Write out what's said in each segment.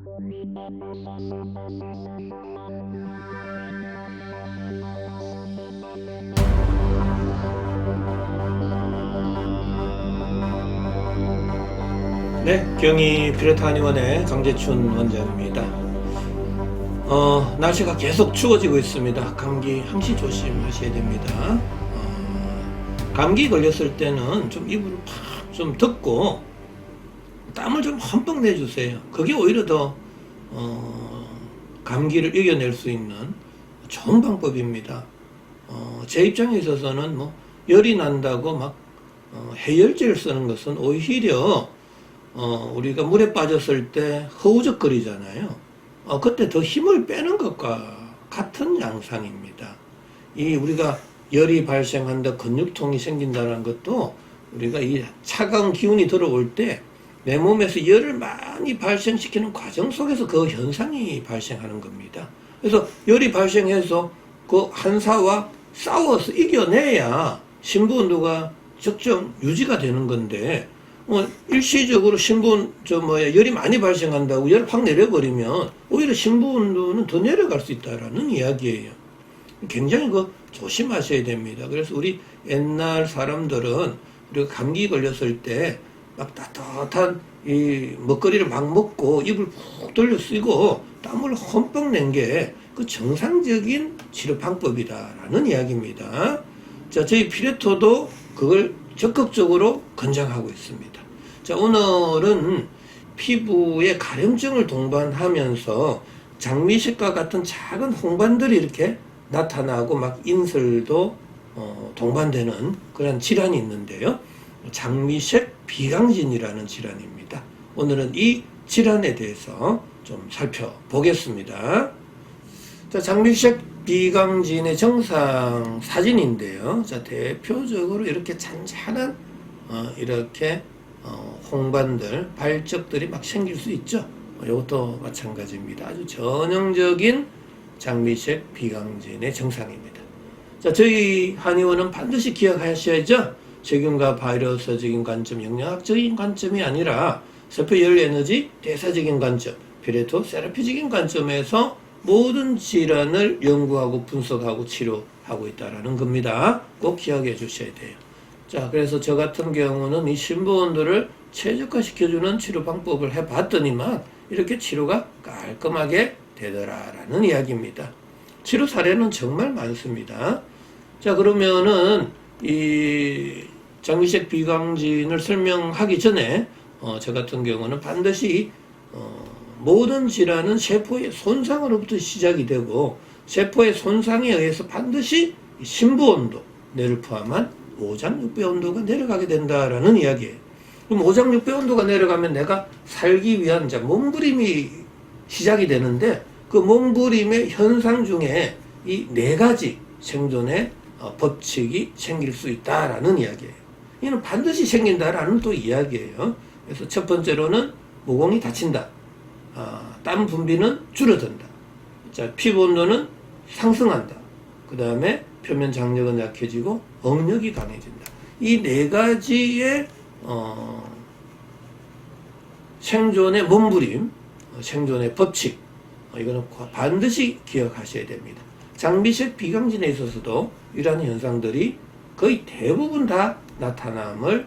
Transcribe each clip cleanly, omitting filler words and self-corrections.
네, 경희 피레타니원의 강재춘 원장입니다. 날씨가 계속 추워지고 있습니다. 감기 항시 조심하셔야 됩니다. 감기 걸렸을 때는 좀 이불을 팍 좀 덮고 땀을 좀 흠뻑 내주세요. 그게 오히려 더 감기를 이겨낼 수 있는 좋은 방법입니다. 제 입장에 있어서는 뭐 열이 난다고 막 해열제를 쓰는 것은 오히려 우리가 물에 빠졌을 때 허우적거리잖아요. 그때 더 힘을 빼는 것과 같은 양상입니다. 이 우리가 열이 발생한다, 근육통이 생긴다는 것도 우리가 이 차가운 기운이 들어올 때 내 몸에서 열을 많이 발생시키는 과정 속에서 그 현상이 발생하는 겁니다. 그래서 열이 발생해서 그 한사와 싸워서 이겨내야 심부온도가 적정 유지가 되는 건데, 일시적으로 열이 많이 발생한다고 열을 확 내려버리면 오히려 심부온도는 더 내려갈 수 있다라는 이야기예요. 굉장히 조심하셔야 됩니다. 그래서 우리 옛날 사람들은 우리가 감기 걸렸을 때 막 따뜻한 이 먹거리를 막 먹고 입을 푹 돌려 쓰고 땀을 흠뻑 낸 게 그 정상적인 치료 방법이다라는 이야기입니다. 자, 저희 피레토도 그걸 적극적으로 권장하고 있습니다. 자, 오늘은 피부에 가려움증을 동반하면서 장미색과 같은 작은 홍반들이 이렇게 나타나고 막 인설도 동반되는 그런 질환이 있는데요. 장미색 비강진이라는 질환입니다. 오늘은 이 질환에 대해서 좀 살펴보겠습니다. 자, 장미색 비강진의 정상 사진인데요. 자, 대표적으로 이렇게 잔잔한 이렇게 홍반들, 발적들이 막 생길 수 있죠. 이것도 마찬가지입니다. 아주 전형적인 장미색 비강진의 정상입니다. 자, 저희 한의원은 반드시 기억하셔야죠. 세균과 바이러스적인 관점, 영양학적인 관점이 아니라 세포열 에너지 대사적인 관점, 피레토 세라피적인 관점에서 모든 질환을 연구하고 분석하고 치료하고 있다는 겁니다. 꼭 기억해 주셔야 돼요. 자, 그래서 저 같은 경우는 이 심부온도를 최적화시켜주는 치료 방법을 해봤더니만 이렇게 치료가 깔끔하게 되더라라는 이야기입니다. 치료 사례는 정말 많습니다. 자, 그러면은 이 장미색 비강진을 설명하기 전에 저 같은 경우는 반드시 모든 질환은 세포의 손상으로부터 시작이 되고 세포의 손상에 의해서 반드시 심부온도, 뇌를 포함한 오장육부 온도가 내려가게 된다라는 이야기예요. 그럼 오장육부 온도가 내려가면 내가 살기 위한 몸부림이 시작이 되는데 그 몸부림의 현상 중에 이 네 가지 생존의 법칙이 생길 수 있다라는 이야기예요. 이는 반드시 생긴다라는 또 이야기예요. 그래서 첫 번째로는 모공이 닫힌다. 땀 분비는 줄어든다. 자, 피부 온도는 상승한다. 그 다음에 표면 장력은 약해지고 억력이 강해진다. 이 네 가지의 생존의 몸부림, 생존의 법칙, 이거는 반드시 기억하셔야 됩니다. 장미색 비강진에 있어서도 이러한 현상들이 거의 대부분 다 나타남을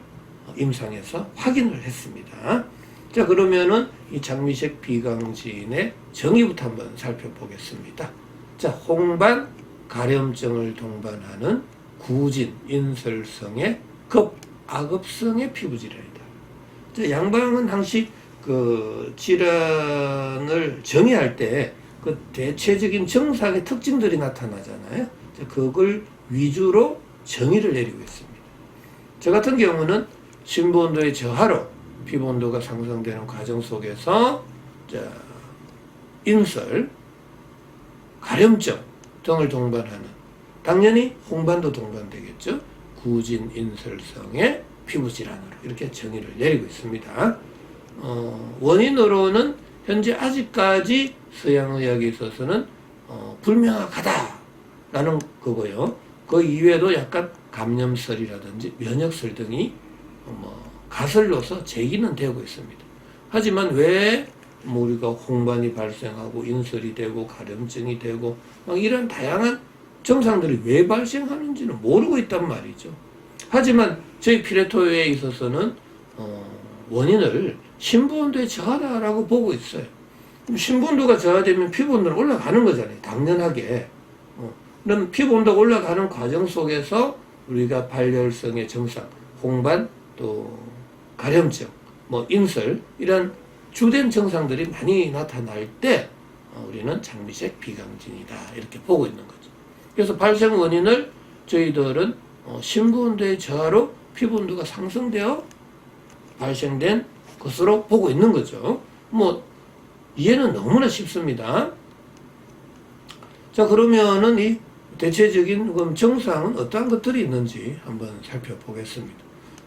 임상에서 확인을 했습니다. 자, 그러면은 이 장미색 비강진의 정의부터 한번 살펴보겠습니다. 자, 홍반 가려움증을 동반하는 구진 인설성의 급악읍성의 피부질환이다. 자, 양방은 항시 그 질환을 정의할 때 그 대체적인 정상의 특징들이 나타나잖아요. 자, 그걸 위주로 정의를 내리고 있습니다. 저 같은 경우는 심부온도의 저하로 피부온도가 상승되는 과정 속에서 인설, 가려움증 등을 동반하는, 당연히 홍반도 동반되겠죠. 구진 인설성의 피부질환으로 이렇게 정의를 내리고 있습니다. 원인으로는 현재 아직까지 서양의학에 있어서는 불명확하다라는 거고요. 그 이외에도 약간 감염설이라든지 면역설 등이 가설로서 제기는 되고 있습니다. 하지만 왜 뭐 우리가 홍반이 발생하고 인설이 되고 가려움증이 되고 막 이런 다양한 증상들이 왜 발생하는지는 모르고 있단 말이죠. 하지만 저희 피레토에 있어서는 원인을 신부온도에 저하다라고 보고 있어요. 그럼 신부온도가 저하되면 피부온도는 올라가는 거잖아요. 당연하게. 그럼 피부온도가 올라가는 과정 속에서 우리가 발열성의 증상, 홍반, 또 가려움증, 뭐 인설 이런 주된 증상들이 많이 나타날 때 우리는 장미색 비강진이다 이렇게 보고 있는 거죠. 그래서 발생 원인을 저희들은 신부온도의 저하로 피부온도가 상승되어 발생된 것으로 보고 있는 거죠. 뭐 이해는 너무나 쉽습니다. 자, 그러면은 이 대체적인 증상은 어떠한 것들이 있는지 한번 살펴보겠습니다.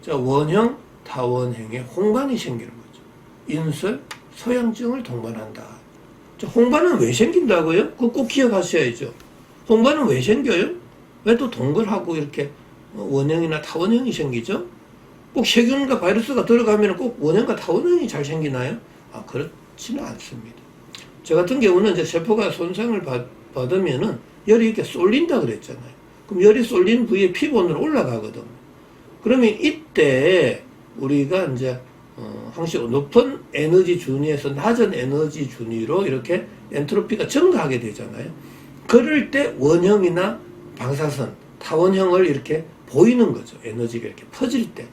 자, 원형, 타원형의 홍반이 생기는 거죠. 인설, 소양증을 동반한다. 자, 홍반은 왜 생긴다고요? 그거 꼭 기억하셔야죠. 홍반은 왜 생겨요? 왜 또 동글하고 이렇게 원형이나 타원형이 생기죠? 꼭 세균과 바이러스가 들어가면 꼭 원형과 타원형이 잘 생기나요? 그렇지는 않습니다. 저 같은 경우는 이제 세포가 손상을 받으면은 열이 이렇게 쏠린다 그랬잖아요. 그럼 열이 쏠린 부위에 피부온도는 올라가거든요. 그러면 이때 우리가 이제 항상 높은 에너지 준위에서 낮은 에너지 준위로 이렇게 엔트로피가 증가하게 되잖아요. 그럴 때 원형이나 방사선, 타원형을 이렇게 보이는 거죠. 에너지가 이렇게 퍼질 때.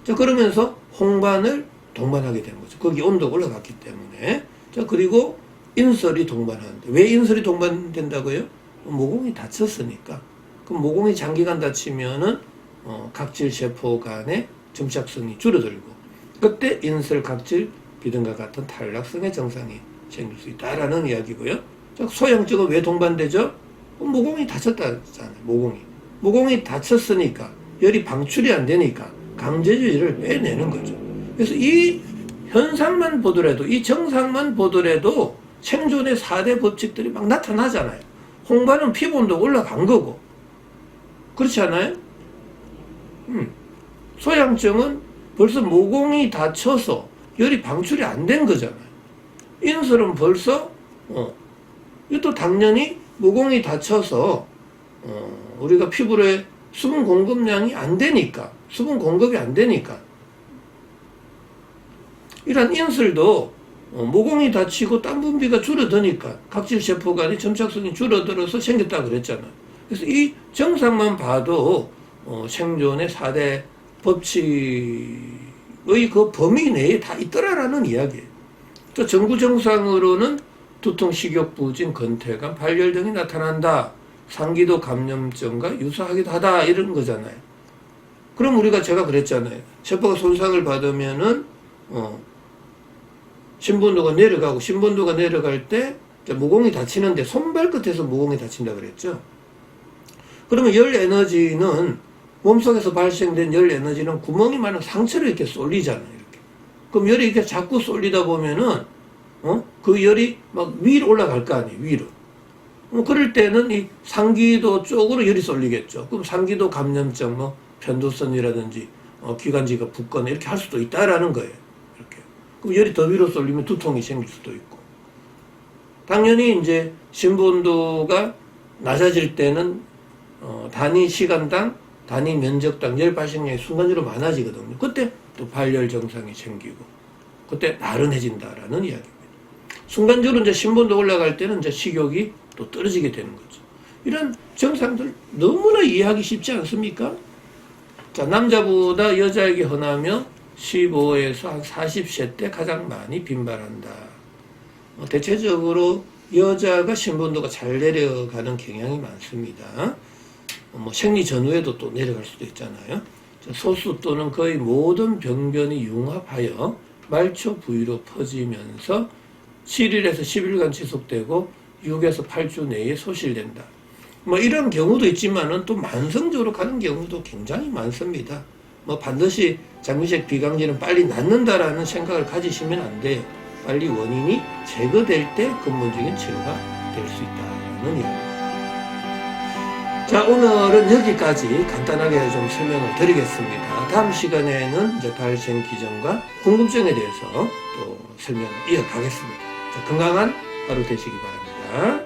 자, 그러면서 홍반을 동반하게 되는 거죠. 거기 온도가 올라갔기 때문에. 자, 그리고 인설이 동반하는데. 왜 인설이 동반된다고요? 모공이 다쳤으니까. 그럼 모공이 장기간 다치면은 각질 세포 간의 점착성이 줄어들고, 그때 인설, 각질, 비등과 같은 탈락성의 증상이 생길 수 있다라는 이야기고요. 자, 소양증은 왜 동반되죠? 모공이 다쳤다잖아요. 모공이 다쳤으니까 열이 방출이 안 되니까 강제열을 빼내는 거죠. 그래서 이 현상만 보더라도, 이 증상만 보더라도 생존의 4대 법칙들이 막 나타나잖아요. 홍반은 피부온도가 올라간 거고, 그렇지 않아요? 소양증은 벌써 모공이 다쳐서 열이 방출이 안 된 거잖아요. 인설은 벌써 이것도 당연히 모공이 다쳐서 우리가 피부에 수분 공급량이 안 되니까, 수분 공급이 안 되니까, 이런 인설도 모공이 다치고 땀 분비가 줄어드니까 각질 세포 간의 점착성이 줄어들어서 생겼다 그랬잖아요. 그래서 이 증상만 봐도 생존의 4대 법칙의 그 범위 내에 다 있더라라는 이야기예요. 또 전구 증상으로는 두통, 식욕, 부진, 건태감, 발열 등이 나타난다. 상기도 감염증과 유사하기도 하다. 이런 거잖아요. 그럼 우리가 제가 그랬잖아요. 세포가 손상을 받으면은 신부온도가 내려가고, 신부온도가 내려갈 때 모공이 다치는데 손발끝에서 모공이 다친다 그랬죠. 그러면 열 에너지는 몸속에서 발생된 열 에너지는 구멍이 많은 상처를 이렇게 쏠리잖아요. 이렇게. 그럼 열이 이렇게 자꾸 쏠리다 보면은 그 열이 막 위로 올라갈 거 아니에요. 위로. 그럴 때는 이 상기도 쪽으로 열이 쏠리겠죠. 그럼 상기도 감염증, 뭐 편도선이라든지 기관지가 붓거나 이렇게 할 수도 있다라는 거예요. 이렇게. 그럼 열이 더 위로 쏠리면 두통이 생길 수도 있고. 당연히 이제 신부온도가 낮아질 때는 단위 시간당, 단위 면적당 열 발생량이 순간적으로 많아지거든요. 그때 또 발열 증상이 생기고, 그때 나른해진다라는 이야기입니다. 순간적으로 이제 신부온도 올라갈 때는 이제 식욕이 또 떨어지게 되는 거죠. 이런 증상들 너무나 이해하기 쉽지 않습니까? 자, 남자보다 여자에게 흔하며 15에서 한 40세 때 가장 많이 빈발한다. 대체적으로 여자가 신부온도가 잘 내려가는 경향이 많습니다. 뭐 생리 전후에도 또 내려갈 수도 있잖아요. 소수 또는 거의 모든 병변이 융합하여 말초 부위로 퍼지면서 7일에서 10일간 지속되고 6에서 8주 내에 소실된다. 뭐 이런 경우도 있지만은 또 만성적으로 가는 경우도 굉장히 많습니다. 뭐 반드시 장미색 비강진은 빨리 낫는다라는 생각을 가지시면 안 돼요. 빨리 원인이 제거될 때 근본적인 치료가 될 수 있다는 이야기. 자, 오늘은 여기까지 간단하게 좀 설명을 드리겠습니다. 다음 시간에는 이제 발생 기전과 궁금증에 대해서 또 설명을 이어가겠습니다. 자, 건강한 하루 되시기 바랍니다.